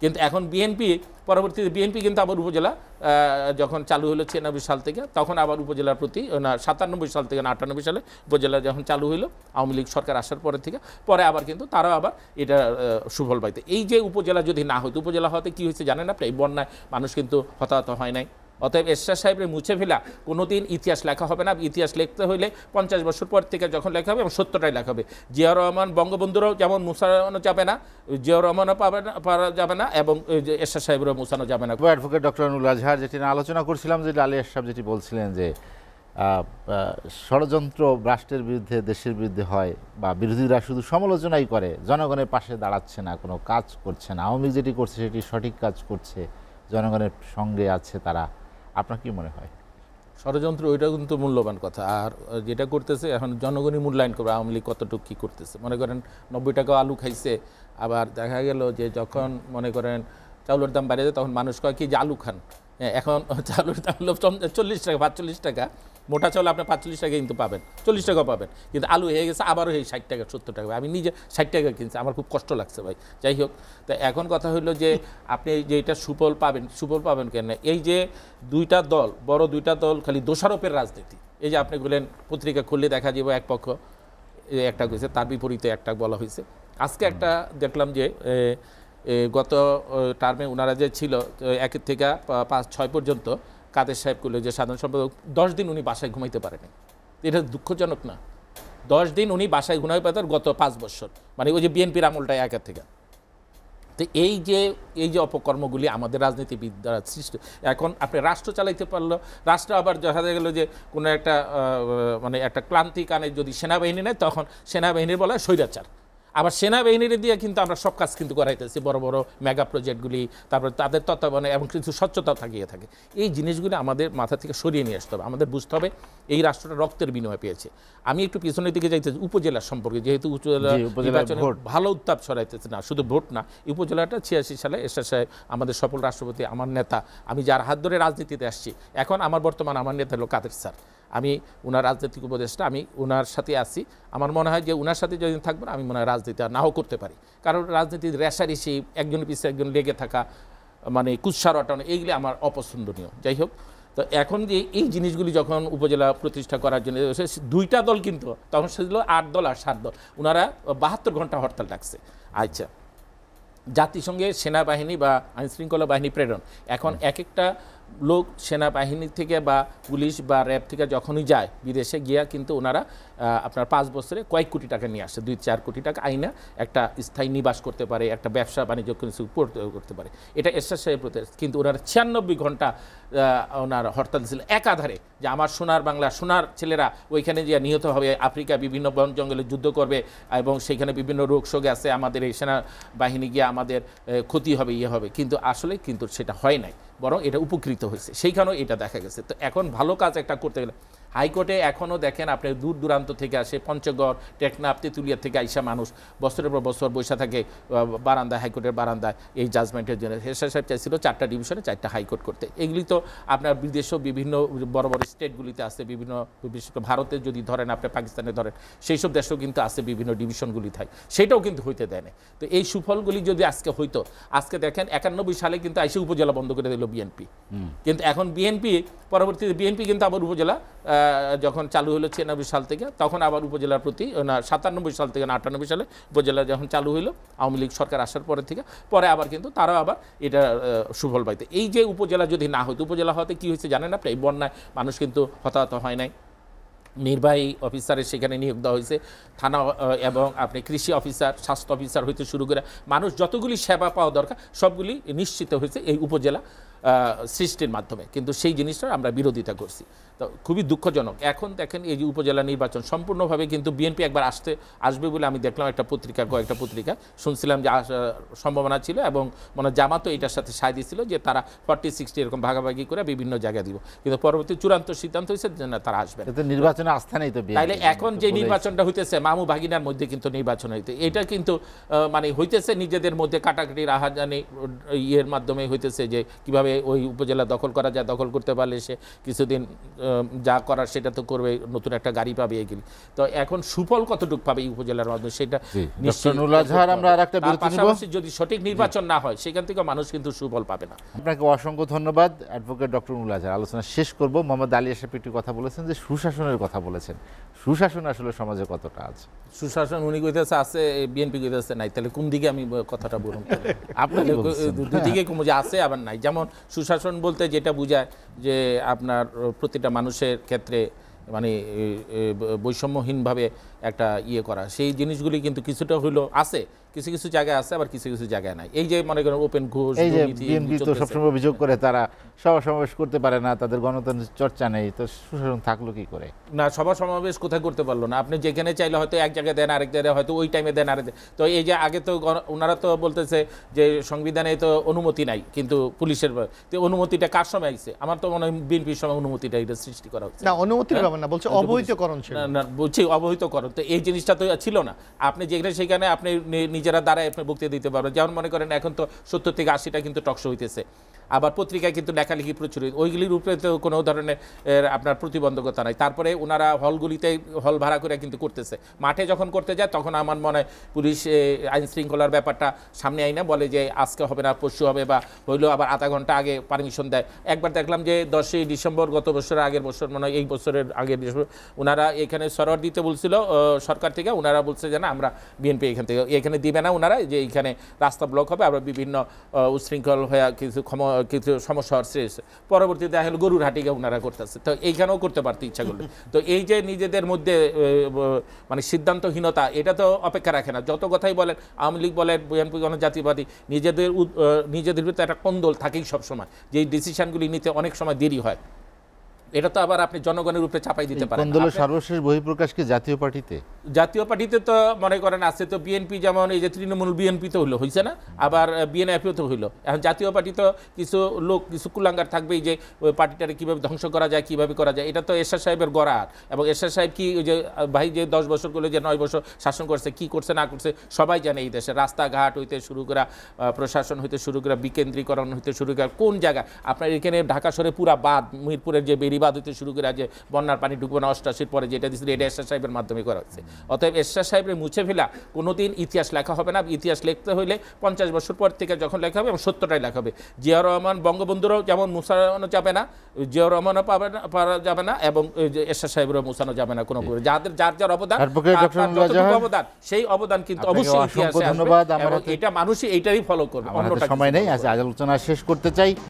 কিন্তু এখন বিএনপি পরবর্তীতে বিএনপি কিন্তু আবার উপজেলা যখন চালু হলো 96 সাল থেকে, তখন আবার উপজেলার প্রতি 97 সাল থেকে 98 সালে উপজেলা যখন চালু হলো আওয়ামী লীগ সরকার আসার পরে থেকে, পরে আবার কিন্তু তারাও আবার এটা সুফল পাইতে। এই যে উপজেলা যদি না হতো, উপজেলা হতে কি হয়েছে জানেন আপনি? এই বন্যায় মানুষ কিন্তু হতাহত হয় নাই। অতএব এরশাদ সাহেবের মুছে ফেলা কোনোদিন ইতিহাস লেখা হবে না। ইতিহাস লিখতে হইলে 50 বছর পর থেকে যখন লেখা হবে এবং সত্যটাই লেখা হবে। জিয়াউর রহমান বঙ্গবন্ধুরাও যেমন মুছানো যাবে না, জিয়াউর রহমানও পারা যাবে না, এবং এরশাদ সাহেবেরও মুছানো যাবে না। অ্যাডভোকেট ডক্টর আনুল আজহার যেটি আলোচনা করছিলাম, যে আলী আশরাফ যেটি বলছিলেন যে ষড়যন্ত্র রাষ্ট্রের বিরুদ্ধে, দেশের বিরুদ্ধে হয়, বা বিরোধীরা শুধু সমালোচনাই করে, জনগণের পাশে দাঁড়াচ্ছে না, কোনো কাজ করছে না। আওয়ামী লীগ যেটি করছে সেটি সঠিক কাজ করছে, জনগণের সঙ্গে আছে তারা। আপনার কি মনে হয়? ষড়যন্ত্র ওইটা কিন্তু মূল্যবান কথা। আর যেটা করতেছে এখন জনগণই মূল্যায়ন করবে আওয়ামী লীগ কতটুকু কী করতেছে। মনে করেন 90 টাকা আলু খাইছে, আবার দেখা গেল যে যখন মনে করেন চাউলের দাম বেড়ে যায় তখন মানুষ কয় কি যে আলু খান। এখন চাউলের দাম হলো 40 টাকা, 45 টাকা। মোটা চাউল আপনি 45 টাকা কিন্তু পাবেন, 40 টাকাও পাবেন, কিন্তু আলু হয়ে গেছে আবারও এই 60 টাকা 70 টাকা। আমি নিজে 60 টাকা কিনছি, আমার খুব কষ্ট লাগছে ভাই। যাই হোক, তো এখন কথা হলো যে আপনি যে এটা সুফল পাবেন কেন? এই যে দুইটা দল, বড় দুইটা দল খালি দোষারোপের রাজনীতি। এই যে আপনি বললেন পত্রিকা খুললে দেখা যাবে এক পক্ষ একটা কইছে, তার বিপরীতে একটা বলা হয়েছে। আজকে একটা দেখলাম যে গত টার্মে ওনারা যে ছিল 1 থেকে 5-6 পর্যন্ত কাদের সাহেব করলে যে সাধারণ সম্পাদক, 10 দিন উনি বাসায় ঘুমাইতে পারেনি। এটা দুঃখজনক না? 10 দিন উনি বাসায় ঘুমাই পেতেন গত 5 বছর, মানে ওই যে বিএনপির আমলটাই 1 থেকে। তো এই যে অপকর্মগুলি আমাদের রাজনীতিবিদ দ্বারা সৃষ্টি। এখন আপনি রাষ্ট্র চালাইতে পারলো, রাষ্ট্র আবার দেখা গেল যে কোনো একটা মানে একটা ক্লান্তি কানে যদি সেনাবাহিনী নেয়, তখন সেনাবাহিনীর বলা হয় স্বৈরাচার। আবার সেনাবাহিনীর দিয়ে কিন্তু আমরা সব কাজ কিন্তু করাইতেছি, বড় বড় মেগা প্রজেক্টগুলি, তারপরে তাদের তত্ত্বাবধানে এবং কিছু স্বচ্ছতা থাকিয়ে থাকে। এই জিনিসগুলি আমাদের মাথা থেকে সরিয়ে নিয়ে আসতে হবে। আমাদের বুঝতে হবে এই রাষ্ট্রটা রক্তের বিনিময় পেয়েছে। আমি একটু পিছনের দিকে যাইতেছি উপজেলা সম্পর্কে, যেহেতু নির্বাচনে ভালো উত্তাপ ছড়াইতেছে না, শুধু ভোট না, উপজেলাটা 86 সালে এরশাদ সাহেব আমাদের সফল রাষ্ট্রপতি, আমার নেতা, আমি যার হাত ধরে রাজনীতিতে আসছি, এখন আমার নেতা হলো কাদের স্যার। আমি ওনার রাজনৈতিক উপদেষ্টা, আমি ওনার সাথে আছি। আমার মনে হয় যে ওনার সাথে যদি থাকবো আমি মনে হয় রাজনীতি আর নাও করতে পারি, কারণ রাজনীতির রেশারেশি, একজনের পিছিয়ে একজন লেগে থাকা, মানে কুৎসা রটানো, এইগুলি আমার অপছন্দনীয়। যাই হোক, তো এখন যে এই জিনিসগুলি যখন উপজেলা প্রতিষ্ঠা করার জন্য দুইটা দল, কিন্তু তখন সেগুলো 8 দল আর 7 দল, ওনারা 72 ঘন্টা হরতাল ডাকছে। আচ্ছা, জাতিসংঘের সেনাবাহিনী বা আইনশৃঙ্খলা বাহিনী প্রেরণ, এখন এক একটা লোক সেনাবাহিনী থেকে বা পুলিশ বা র্যাব থেকে যখনই যায় বিদেশে গিয়া, কিন্তু ওনারা আপনার 5 বছরে কয়েক কোটি টাকা নিয়ে আসে, 2-4 কোটি টাকা আইনা একটা স্থায়ী নিবাস করতে পারে, একটা ব্যবসা বাণিজ্য কিছু করতে পারে। এটা এরশাদ সাহেব প্রতি, কিন্তু ওনারা 96 ঘন্টা ওনার হরতাল ছিল একাধারে, যে আমার সোনার বাংলা, সোনার ছেলেরা ওইখানে যে নিহত হবে, আফ্রিকা বিভিন্ন বন জঙ্গলে যুদ্ধ করবে, এবং সেখানে বিভিন্ন রোগ শোকে আছে, আমাদের এই সেনাবাহিনী গিয়ে আমাদের ক্ষতি হবে, হবে, কিন্তু আসলে কিন্তু সেটা হয় নাই, বরং এটা উপকৃত হয়েছে, সেইখানেও এটা দেখা গেছে। তো এখন ভালো কাজ একটা করতে গেলে হাইকোর্টে এখনও দেখেন আপনি দূর দূরান্ত থেকে আসে, পঞ্চগড়, টেকনাফ, তেঁতুলিয়া থেকে আইসা মানুষ বছরের পর বছর বসে থাকে বারান্দায়, হাইকোর্টের বারান্দায় এই জাজমেন্টের জন্য। এরশাদ সাহেব চাইছিল 4টা ডিভিশনে 4টা হাইকোর্ট করতে। এগুলি তো আপনার বিদেশেও বিভিন্ন বড় বড় স্টেটগুলিতে আছে, বিভিন্ন বিশেষ করে ভারতে যদি ধরেন, আপনি পাকিস্তানে ধরেন, সেই সব দেশেও কিন্তু আছে বিভিন্ন ডিভিশনগুলি থাকে, সেটাও কিন্তু হইতে দেয় না। তো এই সুফলগুলি যদি আজকে হইতো, আজকে দেখেন 91 সালে কিন্তু আইসে উপজেলা বন্ধ করে দিল বিএনপি, কিন্তু এখন পরবর্তীতে বিএনপি কিন্তু আবার উপজেলা যখন চালু হলো 96 সাল থেকে, তখন আবার উপজেলার প্রতি 97 সাল থেকে 98 সালে উপজেলা যখন চালু হলো আওয়ামী লীগ সরকার আসার পরে থেকে, পরে আবার কিন্তু তারাও আবার এটা সুফল পাইতে। এই যে উপজেলা যদি না হতো, উপজেলা হতে কি হয়েছে জানেন আপনি? এই বন্যায় মানুষ কিন্তু হতাহত হয় নাই। নির্বাহী অফিসারের সেখানে নিয়োগ দেওয়া হয়েছে, থানা এবং আপনি কৃষি অফিসার, স্বাস্থ্য অফিসার হইতে শুরু করে মানুষ যতগুলি সেবা পাওয়া দরকার সবগুলি নিশ্চিত হয়েছে এই উপজেলা সৃষ্টির মাধ্যমে। কিন্তু সেই জিনিসটা আমরা বিরোধিতা করছি, তো খুবই দুঃখজনক। এখন দেখেন এই যে উপজেলা নির্বাচন সম্পূর্ণভাবে কিন্তু বিএনপি একবার আসবে বলে আমি দেখলাম একটা কয়েকটা পত্রিকা শুনছিলাম যে সম্ভাবনা ছিল, এবং মানে জামাতও এটার সাথে সায় দিয়েছিল যে তারা 40-60 এরকম ভাগাভাগি করে বিভিন্ন জায়গায় দিব, কিন্তু পরবর্তী চূড়ান্ত সিদ্ধান্ত হয়েছে যে না, তারা আসবে না। নির্বাচনে আস্থা নেই তো। তাইলে এখন যে নির্বাচনটা হইতেছে মামু ভাগিনার মধ্যে কিন্তু নির্বাচন হইতে, এটা কিন্তু মানে হইতেছে নিজেদের মধ্যে কাটাকাটি রাহাজানি ইয়ের মাধ্যমে হইতেছে, যে কিভাবে কিভাবে ওই উপজেলা দখল করা যায়, দখল করতে পারলে সে কিছুদিন যা করার সেটা তো করবে, নতুন একটা গাড়ি পাবে এগুলি। তো এখন সুফল কতটুকু পাবে এই উপজেলার মাধ্যমে সেটা ডক্টর নুরুল আজহার, আমরা আরেকটা বিরতি নিব। পাশাপাশি যদি সঠিক নির্বাচন না হয় সেখান থেকে মানুষ কিন্তু সুফল পাবে না। আপনাকে অসংখ্য ধন্যবাদ অ্যাডভোকেট ডক্টর নুরুল আজহার। আলোচনা শেষ করব। মোহাম্মদ আলী আশরাফ একটি কথা বলেছেন যে সুশাসনের কথা বলেছেন, সুশাসন আসলে সমাজে কতটা আছে? সুশাসন উনি কইতেছে আছে, বিএনপি কইতেছে নাই, তাহলে কোন দিকে আমি কথাটা বলুন? আপনি দুদিকে যে আছে আবার নাই। যেমন সুশাসন বলতে যেটা বোঝায় যে আপনার প্রতিটা মানুষের ক্ষেত্রে মানে বৈষম্যহীনভাবে একটা ইয়ে করা, সেই জিনিসগুলি কিন্তু কিছুটা হইলো আছে, কিছু কিছু জায়গায় আছে, আবার কিছু কিছু জায়গায় নাই। এই যে মনে করেন ওপেন ঘুষ, এই যে বিএনপি তো সবসময় অভিযোগ করে তারা সভা সমাবেশ করতে পারে না, তাদের গণতন্ত্রের চর্চা নেই, তো সুশাসন থাকলো কি করে? না, সভা সমাবেশ কোথায় করতে পারলো না? আপনি যেখানে চাইলে হয়তো এক জায়গায় দেন, আরেক জায়গায় হয়তো ওই টাইমে দেন, আরেক। তো এই যে আগে তো ওনারা তো বলতেছে যে সংবিধানে তো অনুমতি নাই, কিন্তু পুলিশের তো অনুমতিটা কার সময় আইছে? আমার তো মনে হয় বিএনপির সময় অনুমতিটা এটা সৃষ্টি করা হচ্ছে না, অনুমতির ব্যাপার না, বলছে অবৈধকরণ ছিল। না, বলছি অবহিতকরণ। তো এই জিনিসটা তো ছিল না। আপনি যেখানে সেখানে আপনি নিজেরা দ্বারাই আপনি বক্তৃতা দিতে পারবেন। যেমন মনে করেন এখন তো 70 থেকে 80টা কিন্তু টকশো হইতেছে, আবার পত্রিকায় কিন্তু লেখালেখি প্রচুর, ওইগুলির উপরে তো কোনো ধরনের আপনার প্রতিবন্ধকতা নাই। তারপরে ওনারা হলগুলিতে হল ভাড়া করে কিন্তু করতেছে। মাঠে যখন করতে যায় তখন আমার মনে হয় পুলিশ আইন শৃঙ্খলার ব্যাপারটা সামনে আইনা বলে যে আজকে হবে না, পরশু হবে, বা হইলেও আবার আধা ঘন্টা আগে পারমিশন দেয়। একবার দেখলাম যে 10ই ডিসেম্বর গত বছরের আগের বছর, মনে হয় এই বছরের আগের বছর, ওনারা এখানে সরোয়ার দিতে বলছিল সরকার থেকে, ওনারা বলছে যে না আমরা বিএনপি এখান থেকে এখানে দিবে না, ওনারা যে এইখানে রাস্তা ব্লক হবে, আবার বিভিন্ন উশৃঙ্খল হয়ে কিছু সমস্যা হচ্ছে। পরবর্তীতে দেখা গেল গরুর হাটিকে ওনারা করতেছে, তো এইখানেও করতে পারতে ইচ্ছা করলে। তো এই যে নিজেদের মধ্যে মানে সিদ্ধান্তহীনতা, এটা তো অপেক্ষা রাখে না। যত কথাই বলেন, আওয়ামী লীগ বলেন, বিএনপি গণজাতিবাদী, নিজেদের ভিতরে একটা কোন্দল থাকেই সবসময়, যে এই ডিসিশনগুলি নিতে অনেক সময় দেরি হয়। এটা তো আবার আপনি জনগণের উপরে চাপাই দিতে পারেন। কোন্দলের সর্বশেষ বহিঃপ্রকাশ কি জাতীয় পার্টিতে? জাতীয় পার্টিতে তো মনে করেন আছে তো বিএনপি, যেমন এই যে তৃণমূল বিএনপি তো হইলো, হয়েছে না, আবার বিএনএফও তো হইলো। এখন জাতীয় পার্টি তো কিছু লোক, কিছু কুলাঙ্গার থাকবেই যে ওই পার্টিটাকে কীভাবে ধ্বংস করা যায়, কীভাবে করা যায়। এটা তো এরশাদ সাহেবের গড়া। এবং এরশাদ সাহেব কি ওই যে ভাই যে 10 বছর করলে যে 9 বছর শাসন করছে, কি করছে না করছে সবাই জানে এই দেশে। রাস্তাঘাট হইতে শুরু করা, প্রশাসন হইতে শুরু করা, বিকেন্দ্রীকরণ হইতে শুরু করা, কোন জায়গায় আপনার এখানে ঢাকা শহরে পুরা বাঁধ, মিরপুরের যে বেড়িবাঁধ হইতে শুরু করে যে বন্যার পানি ঢুকবে না 88-র পরে যেটা দিয়েছিল, এটা এরশাদ সাহেবের মাধ্যমে করা হচ্ছে। অতএব এরশাদ সাহেবের মুছে ফেলা কোনোদিন ইতিহাস লেখা হবে না। ইতিহাস লিখতে হইলে 50 বছর পর থেকে যখন লেখা হবে, এবং 70টাই লেখা হবে। জিয়াউর রহমান বঙ্গবন্ধুরও যেমন মুছানো যাবে না, জিয়াউর রহমানও পারা যাবে না, এবং এরশাদ সাহেবেরও মুছানো যাবে না কোনো করে। যাদের যার যার অবদান, সেই অবদান কিন্তু অবশ্যই ইতিহাসে আসবে, এবং এটা মানুষই এইটারই ফলো করবে। সময় নেই, আজ আলোচনা শেষ করতে চাই।